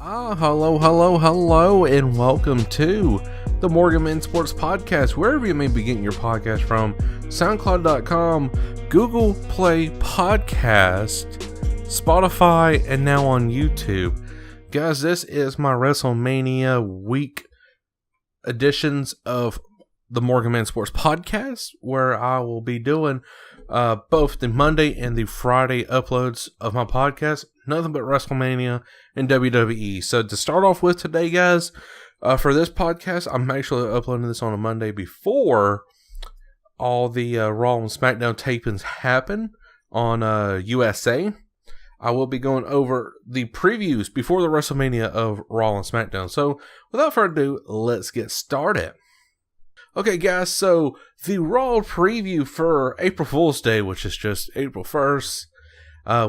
Hello, and welcome to the Morgan Men Sports Podcast, wherever you may be getting your podcast from, SoundCloud.com, Google Play Podcast, Spotify, and now on YouTube. Guys, this is my WrestleMania week editions of the Morgan Men Sports Podcast, where I will be doing both the Monday and the Friday uploads of my podcast. Nothing but WrestleMania and WWE. So to start off with today, guys, for this podcast, I'm actually uploading this on a Monday before all the Raw and Smackdown tapings happen on USA. I will be going over the previews before the WrestleMania of Raw and Smackdown. So without further ado, let's get started. Okay, guys, so the Raw preview for April Fool's Day, which is just April 1st,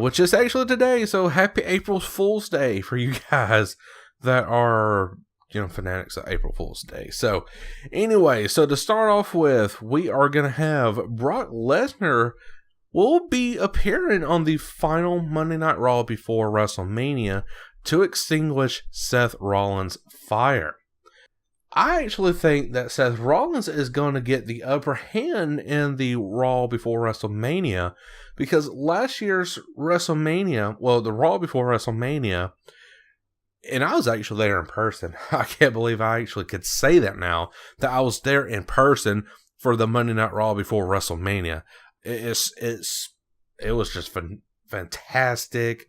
which is actually today, so happy April Fool's Day for you guys that are, fanatics of April Fool's Day. So, anyway, so to start off with, we are going to have Brock Lesnar will be appearing on the final Monday Night Raw before WrestleMania to extinguish Seth Rollins' fire. I actually think that Seth Rollins is going to get the upper hand in the Raw before WrestleMania, because last year's WrestleMania, the Raw before WrestleMania, and I was actually there in person. I can't believe I actually could say that now, that I was there in person for the Monday Night Raw before WrestleMania. It was just fantastic.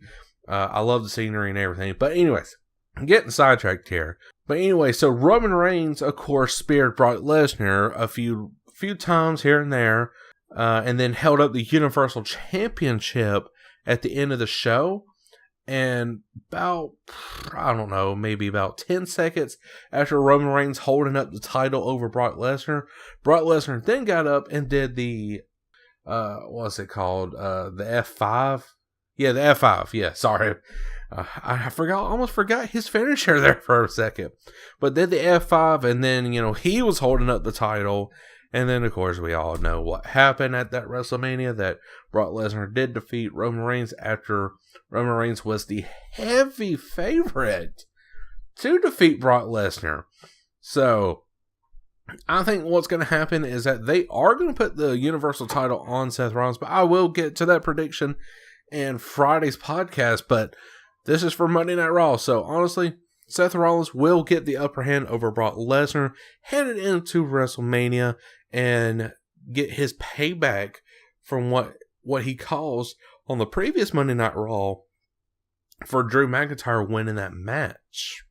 I love the scenery and everything. But anyways, I'm getting sidetracked here. But anyway, so Roman Reigns, of course, speared Brock Lesnar a few times here and there, and then held up the Universal Championship at the end of the show. And maybe about 10 seconds after Roman Reigns holding up the title over Brock Lesnar then got up and did the, what's it called? The F5? Yeah, the F5. Yeah, sorry. I almost forgot his finisher there for a second. But then the F5, and then, he was holding up the title. And then, of course, we all know what happened at that WrestleMania, that Brock Lesnar did defeat Roman Reigns after Roman Reigns was the heavy favorite to defeat Brock Lesnar. So, I think what's going to happen is that they are going to put the Universal title on Seth Rollins, but I will get to that prediction in Friday's podcast, but this is for Monday Night Raw, so honestly, Seth Rollins will get the upper hand over Brock Lesnar headed into WrestleMania and get his payback from what he caused on the previous Monday Night Raw for Drew McIntyre winning that match.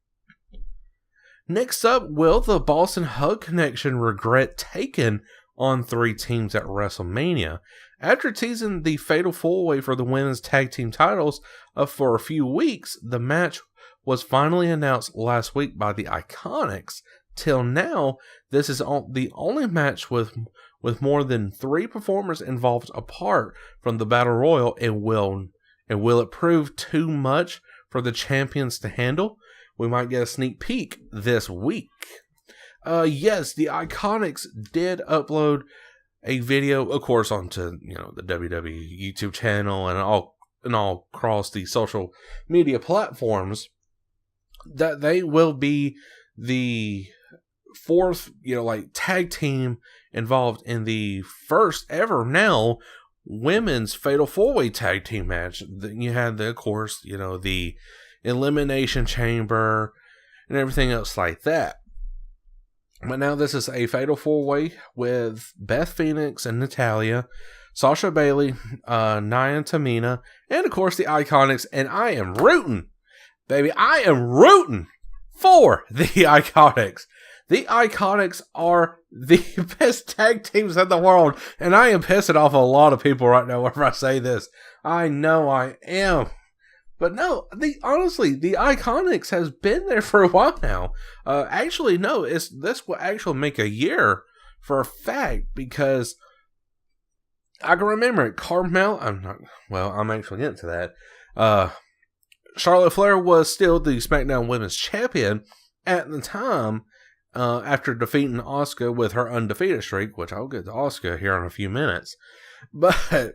Next up, will the Boston Hug Connection regret taking on 3 teams at WrestleMania? After teasing the Fatal 4-Way for the women's tag team titles for a few weeks, the match was finally announced last week by the Iconics. Till now, this is the only match with more than 3 performers involved apart from the Battle Royal, and will it prove too much for the champions to handle? We might get a sneak peek this week. Yes, the Iconics did upload a video, of course, onto the WWE YouTube channel and all across the social media platforms, that they will be the 4th tag team involved in the first ever now women's Fatal 4-Way tag team match. You had the Elimination Chamber and everything else like that. But now this is a Fatal 4-Way with Beth Phoenix and Natalya, Sasha Bailey, Nia and Tamina, and of course the Iconics. And I am rooting, baby, for the Iconics. The Iconics are the best tag teams in the world. And I am pissing off a lot of people right now whenever I say this. I know I am. But no, the Iconics has been there for a while now. Actually, no, this will actually make a year for a fact, because I can remember it. I'm actually getting to that. Charlotte Flair was still the SmackDown Women's Champion at the time, after defeating Asuka with her undefeated streak, which I'll get to Asuka here in a few minutes. But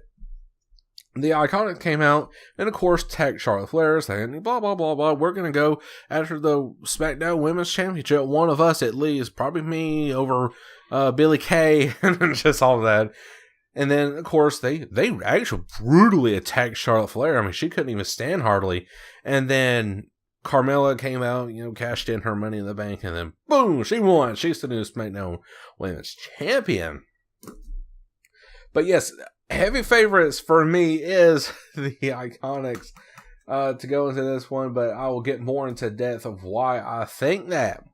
the Iconics came out and, of course, tagged Charlotte Flair, saying, blah, blah, blah, blah. We're going to go after the SmackDown Women's Championship. One of us, at least, probably me, over Billie Kay, and just all of that. And then, of course, they actually brutally attacked Charlotte Flair. I mean, she couldn't even stand hardly. And then Carmella came out, cashed in her Money in the Bank, and then, boom, she won. She's the new SmackDown Women's Champion. But yes, heavy favorites for me is the Iconics to go into this one, but I will get more into depth of why I think that.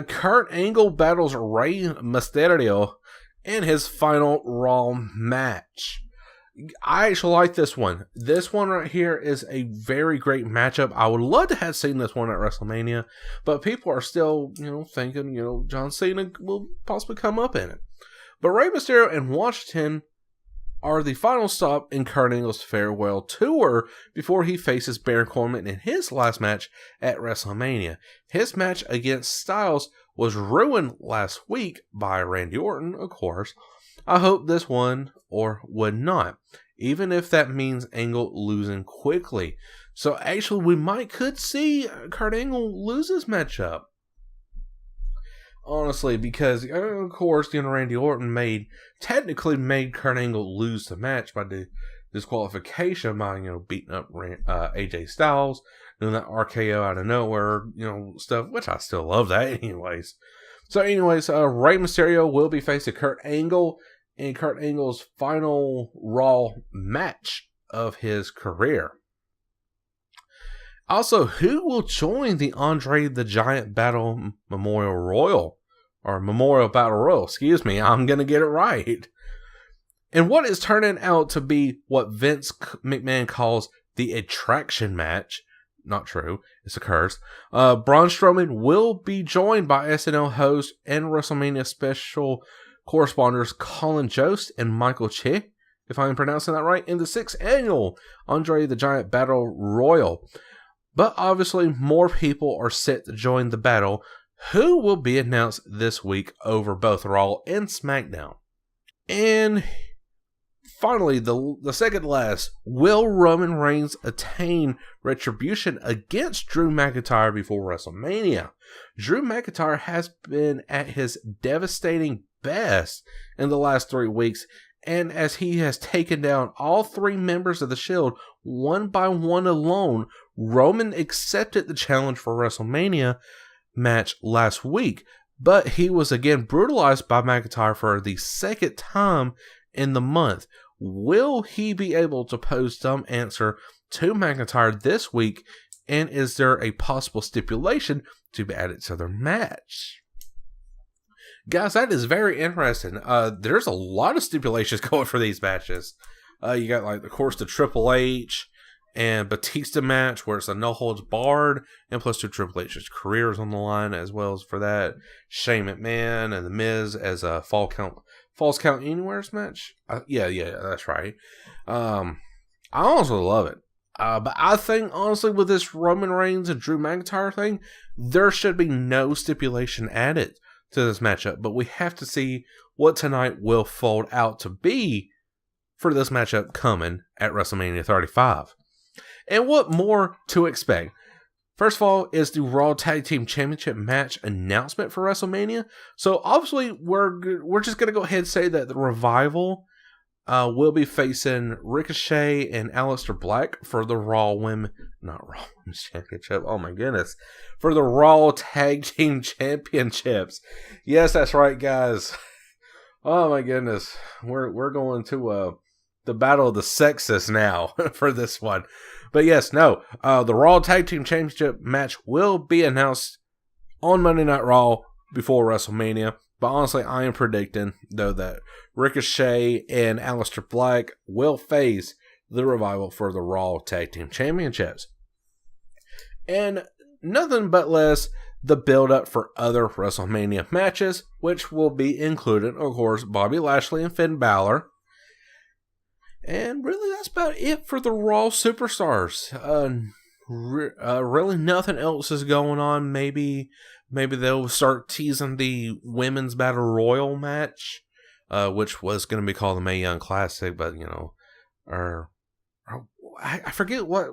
Kurt Angle battles Rey Mysterio in his final Raw match. I actually like this one. This one right here is a very great matchup. I would love to have seen this one at WrestleMania, but people are still, thinking, John Cena will possibly come up in it. But Rey Mysterio and Washington are the final stop in Kurt Angle's farewell tour before he faces Baron Corbin in his last match at WrestleMania. His match against Styles was ruined last week by Randy Orton, of course. I hope this one or would not, even if that means Angle losing quickly. So actually, we could see Kurt Angle lose this matchup. Honestly, because, of course, Randy Orton technically made Kurt Angle lose the match by the disqualification by, beating up AJ Styles, doing that RKO out of nowhere, stuff, which I still love that anyways. So anyways, Rey Mysterio will be facing Kurt Angle in Kurt Angle's final Raw match of his career. Also, who will join the Andre the Giant Battle Memorial Royal? Or Memorial Battle Royal, excuse me. I'm going to get it right. And what is turning out to be what Vince McMahon calls the attraction match. Not true. It's a curse. Braun Strowman will be joined by SNL host and WrestleMania special correspondents Colin Jost and Michael Che, if I'm pronouncing that right, in the 6th annual Andre the Giant Battle Royal. But obviously, more people are set to join the battle, who will be announced this week over both Raw and SmackDown. And finally, the second to last, will Roman Reigns attain retribution against Drew McIntyre before WrestleMania? Drew McIntyre has been at his devastating best in the last 3 weeks, and as he has taken down all 3 members of the Shield one by one alone, Roman accepted the challenge for WrestleMania match last week, but he was again brutalized by McIntyre for the 2nd time in the month. Will he be able to pose some answer to McIntyre this week, and is there a possible stipulation to be added to their match? Guys, that is very interesting. There's a lot of stipulations going for these matches. You got, of course, the Triple H and Batista match where it's a no holds barred, and plus 2 Triple H's careers on the line as well as for that. Shane McMahon and The Miz as a Falls Count Anywhere's match. Yeah, that's right. I honestly love it. But I think, honestly, with this Roman Reigns and Drew McIntyre thing, there should be no stipulation added to this matchup, but we have to see what tonight will fold out to be for this matchup coming at WrestleMania 35. And what more to expect? First of all, is the Raw Tag Team Championship match announcement for WrestleMania. So obviously, we're just going to go ahead and say that the Revival will be facing Ricochet and Aleister Black for the Women's Championship. Oh my goodness. For the Raw Tag Team Championships. Yes, that's right, guys. Oh my goodness. We're going to the battle of the sexes now for this one. But yes, the Raw Tag Team Championship match will be announced on Monday Night Raw before WrestleMania. But honestly, I am predicting, though, that Ricochet and Aleister Black will face the Revival for the Raw Tag Team Championships. And nothing but less the build-up for other WrestleMania matches, which will be included, of course, Bobby Lashley and Finn Balor. And really, that's about it for the Raw Superstars. Really nothing else is going on. Maybe they'll start teasing the Women's Battle Royal match, which was going to be called the Mae Young Classic, but, or I forget what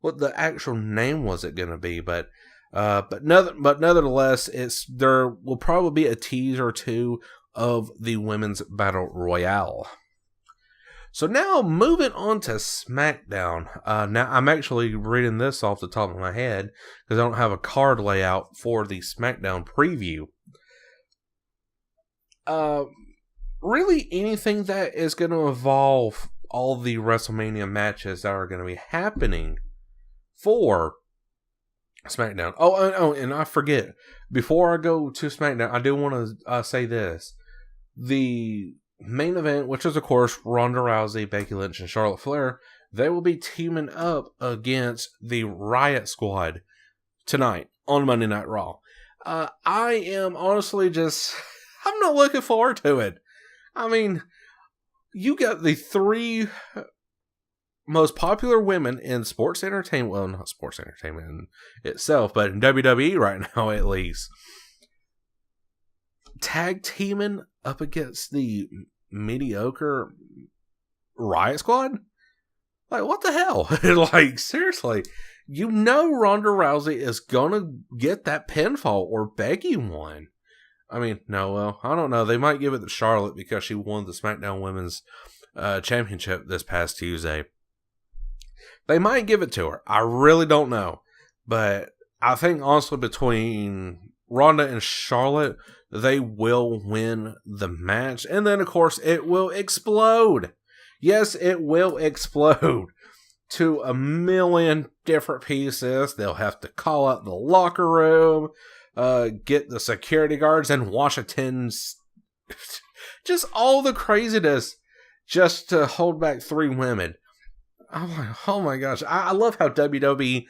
the actual name was it going to be, but nonetheless, there will probably be a teaser or two of the women's battle royale. So now moving on to SmackDown. Now I'm actually reading this off the top of my head because I don't have a card layout for the SmackDown preview. Really anything that is going to involve all the WrestleMania matches that are going to be happening for SmackDown. Oh, and I forget. Before I go to SmackDown, I do want to say this. The main event, which is, of course, Ronda Rousey, Becky Lynch, and Charlotte Flair, they will be teaming up against the Riot Squad tonight on Monday Night Raw. I am honestly I'm not looking forward to it. I mean, you got the three most popular women in sports entertainment. Well, not sports entertainment in itself, but in WWE right now, at least. Tag teaming up against the mediocre Riot Squad? Like, what the hell? Like, seriously. You know Ronda Rousey is gonna get that pinfall, or Becky won. I mean, no, well, I don't know. They might give it to Charlotte because she won the SmackDown Women's Championship this past Tuesday. They might give it to her. I really don't know. But I think, honestly, between Ronda and Charlotte, they will win the match. And then, of course, it will explode. Yes, it will explode to a million different pieces. They'll have to call out the locker room, get the security guards in Washington's. Just all the craziness just to hold back three women. Oh my gosh. I love how WWE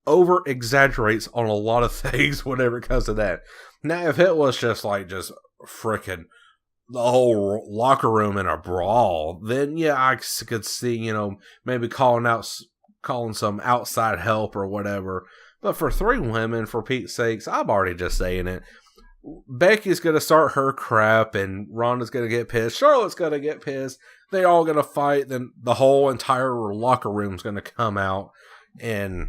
over-exaggerates on a lot of things whenever it comes to that. Now, if it was just freaking the whole locker room in a brawl, then yeah, I could see, maybe calling some outside help or whatever. But for three women, for Pete's sakes, I'm already just saying it. Becky's going to start her crap, and Ronda's going to get pissed. Charlotte's going to get pissed. They're all going to fight. Then the whole entire locker room's going to come out and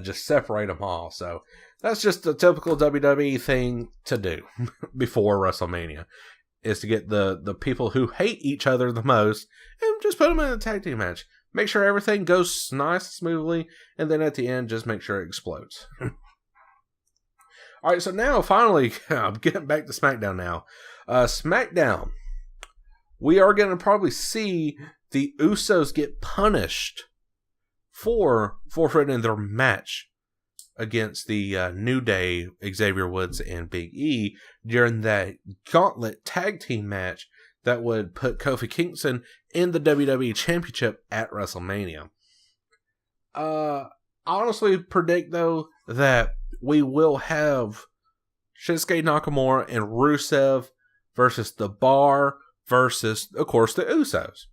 just separate them all. So that's just a typical WWE thing to do before WrestleMania, is to get the people who hate each other the most and just put them in a tag team match. Make sure everything goes nice, smoothly, and then at the end, just make sure it explodes. All right, so now, finally, I'm getting back to SmackDown now. SmackDown, we are going to probably see the Usos get punished for forfeiting their match against the New Day, Xavier Woods, and Big E during that gauntlet tag team match that would put Kofi Kingston in the WWE Championship at WrestleMania. I honestly predict, though, that we will have Shinsuke Nakamura and Rusev versus The Bar versus, of course, the Usos.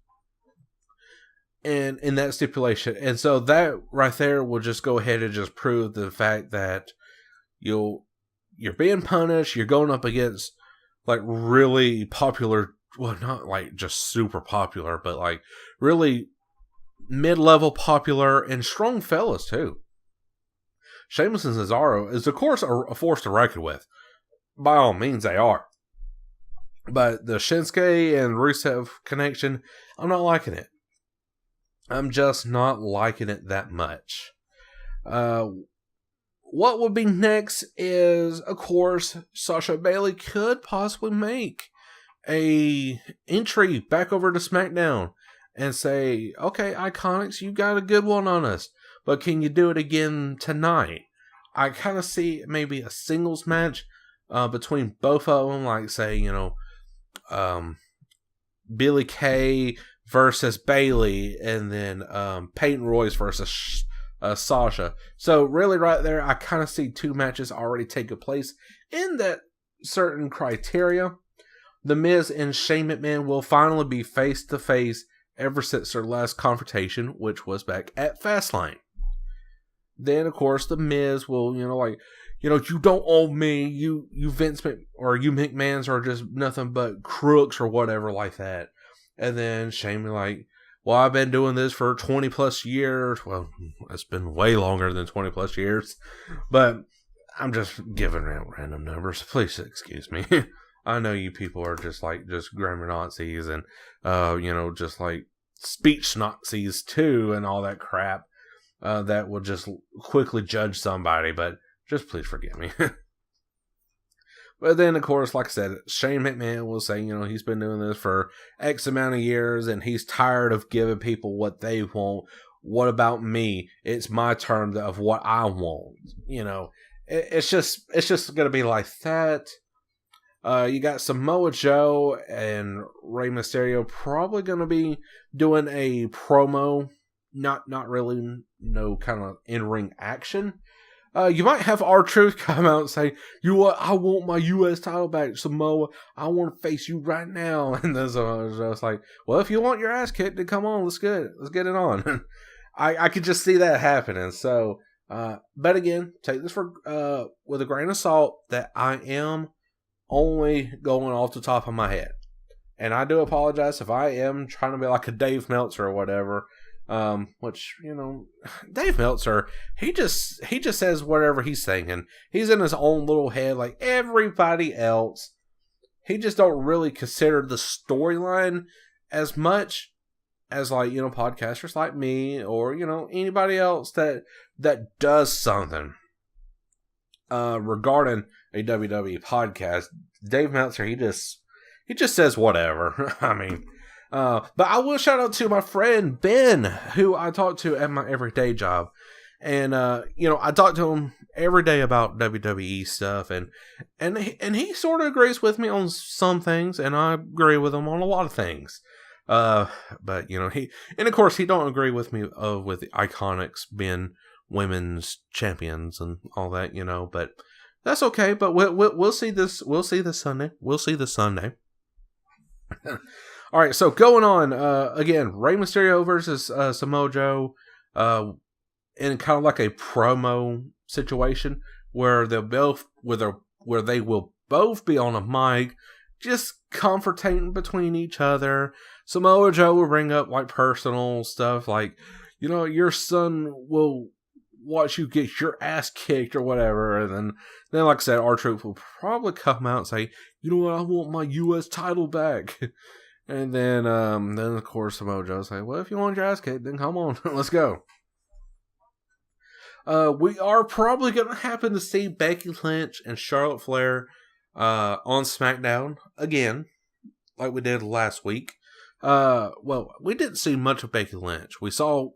And in that stipulation. And so that right there will just go ahead and just prove the fact that you're being punished. You're going up against really popular, well, not just super popular, but really mid-level popular and strong fellas too. Sheamus and Cesaro is, of course, a force to reckon with. By all means, they are. But the Shinsuke and Rusev connection, I'm not liking it. I'm just not liking it that much. What would be next is, of course, Sasha Bayley could possibly make a entry back over to SmackDown and say, okay, Iconics, you got a good one on us, but can you do it again tonight? I kind of see maybe a singles match between both of them, say, Billie Kay versus Bayley, and then Peyton Royce versus Sasha. So really right there, I kind of see two matches already taking place in that certain criteria. The Miz and Shane McMahon will finally be face to face ever since their last confrontation, which was back at Fastlane. Then, of course, the Miz will, you don't owe me, you Vince or you McMahons are just nothing but crooks or whatever like that. And then Shane be like, well, I've been doing this for 20 plus years. Well, it's been way longer than 20 plus years, but I'm just giving out random numbers. Please excuse me. I know you people are just grammar Nazis and, just like speech Nazis too and all that crap that will just quickly judge somebody, but just please forgive me. But then, of course, like I said, Shane McMahon will say, he's been doing this for X amount of years and he's tired of giving people what they want. What about me? It's my turn of what I want. It's just going to be like that. You got Samoa Joe and Rey Mysterio probably going to be doing a promo. Not really no kind of in-ring action. You might have R-Truth come out and say, I want my U.S. title back, Samoa. I want to face you right now. And then Samoa Joe's like, well, if you want your ass kicked, then come on, let's get it on. I could just see that happening. So, but again, take this with a grain of salt that I am only going off the top of my head. And I do apologize if I am trying to be like a Dave Meltzer or whatever. Which, Dave Meltzer, he just says whatever he's thinking. He's in his own little head like everybody else. He just don't really consider the storyline as much as podcasters like me or, anybody else that does something, regarding a WWE podcast. Dave Meltzer, he just says whatever. I mean, but I will shout out to my friend Ben, who I talk to at my everyday job. And, I talk to him every day about WWE stuff. And he sort of agrees with me on some things. And I agree with him on a lot of things. But, and of course, he don't agree with me with the Iconics being women's champions and all that, But that's okay. But we'll see this. We'll see this Sunday. All right, so going on, again, Rey Mysterio versus Samoa Joe in kind of like a promo situation where they will both be on a mic, just confrontating between each other. Samoa Joe will bring up like personal stuff like, your son will watch you get your ass kicked or whatever. And then like I said, R-Truth will probably come out and say, I want my U.S. title back. And then of course, Samoa Joe say, well, if you want your ass kicked, then come on, let's go. We are probably going to happen to see Becky Lynch and Charlotte Flair on SmackDown again, like we did last week. Well, we didn't see much of Becky Lynch. We saw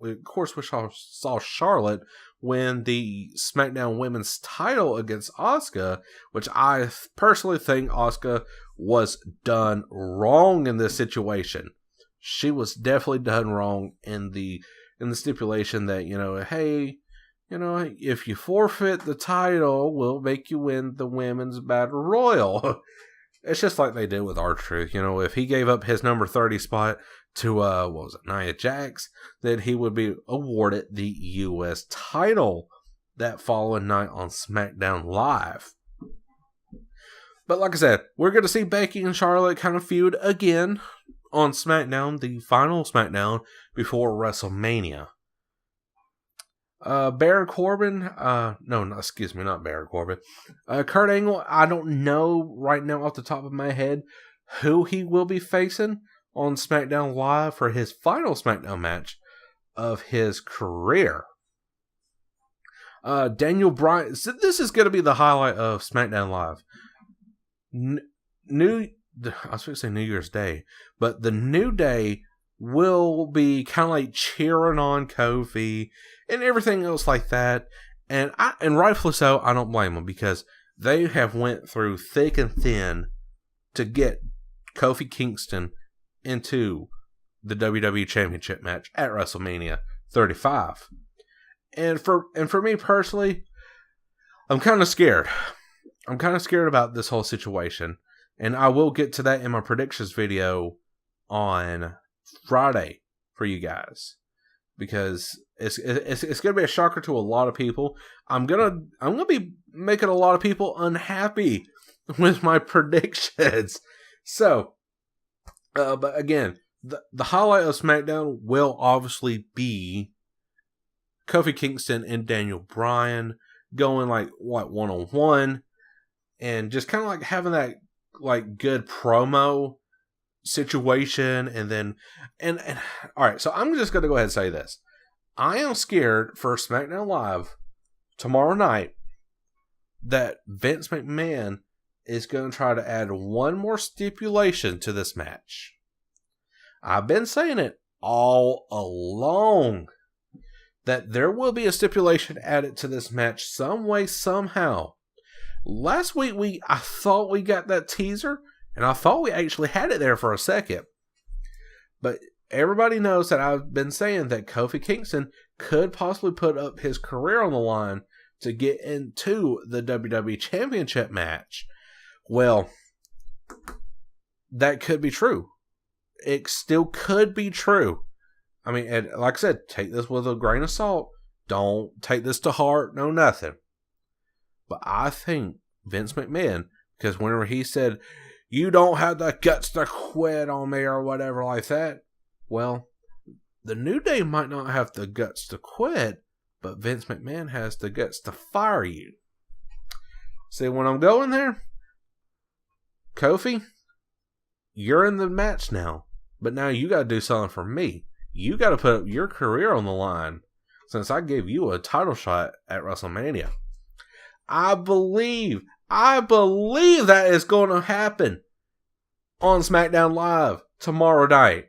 Charlotte win the SmackDown Women's title against Asuka, which I personally think Asuka was done wrong in this situation. She was definitely done wrong in the stipulation that, hey, if you forfeit the title, we'll make you win the Women's Battle Royal. It's just like they did with R-Truth. If he gave up his number 30 spot to, Nia Jax, then he would be awarded the U.S. title that following night on SmackDown Live. But like I said, we're going to see Becky and Charlotte kind of feud again on SmackDown, the final SmackDown before WrestleMania. Baron Corbin, not Baron Corbin. Kurt Angle, I don't know right now off the top of my head who he will be facing on SmackDown Live for his final SmackDown match of his career. Daniel Bryan, so this is going to be the highlight of SmackDown Live. I was going to say New Year's Day, but the New Day will be kind of like cheering on Kofi and everything else like that. And rightfully so, I don't blame them because they have went through thick and thin to get Kofi Kingston into the WWE Championship match at WrestleMania 35. And for me personally, I'm kind of scared. I'm kind of scared about this whole situation. And I will get to that in my predictions video on Friday for you guys. Because it's going to be a shocker to a lot of people. I'm going to be making a lot of people unhappy with my predictions. So, but again, the highlight of SmackDown will obviously be Kofi Kingston and Daniel Bryan going like one-on-one and just kind of like having that like good promo situation. And all right, so I'm just going to go ahead and say this. I am scared for SmackDown Live tomorrow night that Vince McMahon is going to try to add one more stipulation to this match. I've been saying it all along that there will be a stipulation added to this match some way, somehow. Last week, I thought we got that teaser, and I thought we actually had it there for a second. But everybody knows that I've been saying that Kofi Kingston could possibly put up his career on the line to get into the WWE Championship match. Well, that could be true. It still could be true. I mean, and like I said, take this with a grain of salt. Don't take this to heart, no nothing. But I think Vince McMahon, because whenever he said, you don't have the guts to quit on me or whatever like that, well, the New Day might not have the guts to quit, but Vince McMahon has the guts to fire you. See, when I'm going there, Kofi, you're in the match now, but now you got to do something for me. You got to put up your career on the line since I gave you a title shot at WrestleMania. I believe that is going to happen on SmackDown Live tomorrow night.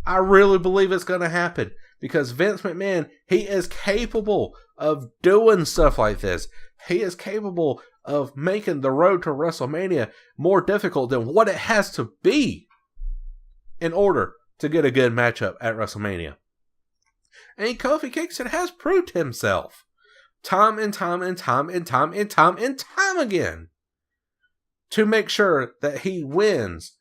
I really believe it's going to happen because Vince McMahon, he is capable of doing stuff like this. He is capable of making the road to WrestleMania more difficult than what it has to be in order to get a good matchup at WrestleMania. And Kofi Kingston has proved himself time and time again to make sure that he wins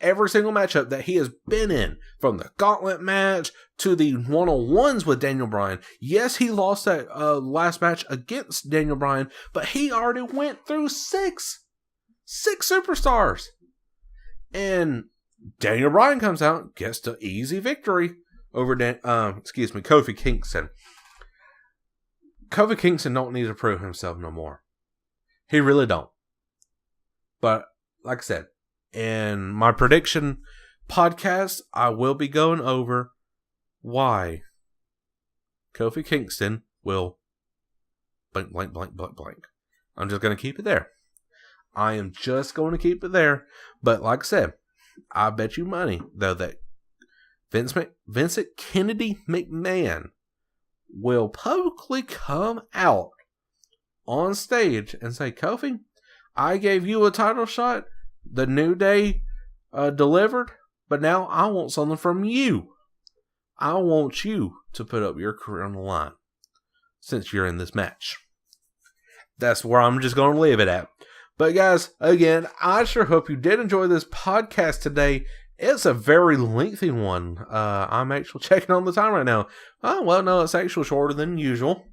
every single matchup that he has been in, from the gauntlet match to the one-on-ones with Daniel Bryan. Yes, he lost that last match against Daniel Bryan, but he already went through six superstars. And Daniel Bryan comes out, gets the easy victory over Kofi Kingston. Kofi Kingston don't need to prove himself no more. He really don't. But like I said, in my prediction podcast, I will be going over why Kofi Kingston will blank. I'm just going to keep it there. I am just going to keep it there. But like I said, I bet you money, though, that Vincent Kennedy McMahon will publicly come out on stage and say, Kofi, I gave you a title shot. The New Day delivered, but now I want something from you. I want you to put up your career on the line since you're in this match. That's where I'm just going to leave it at. But guys, again, I sure hope you did enjoy this podcast today. It's a very lengthy one. I'm actually checking on the time right now. Oh, well, no, it's actually shorter than usual.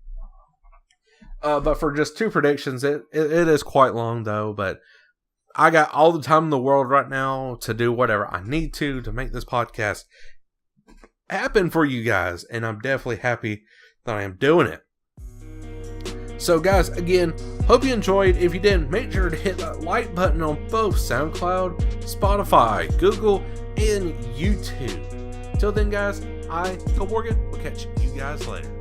But for just two predictions, it is quite long, though. But I got all the time in the world right now to do whatever I need to make this podcast happen for you guys. And I'm definitely happy that I am doing it. So guys, again, hope you enjoyed. If you did, make sure to hit that like button on both SoundCloud, Spotify, Google, and YouTube. Till then, guys, Cole Morgan will catch you guys later.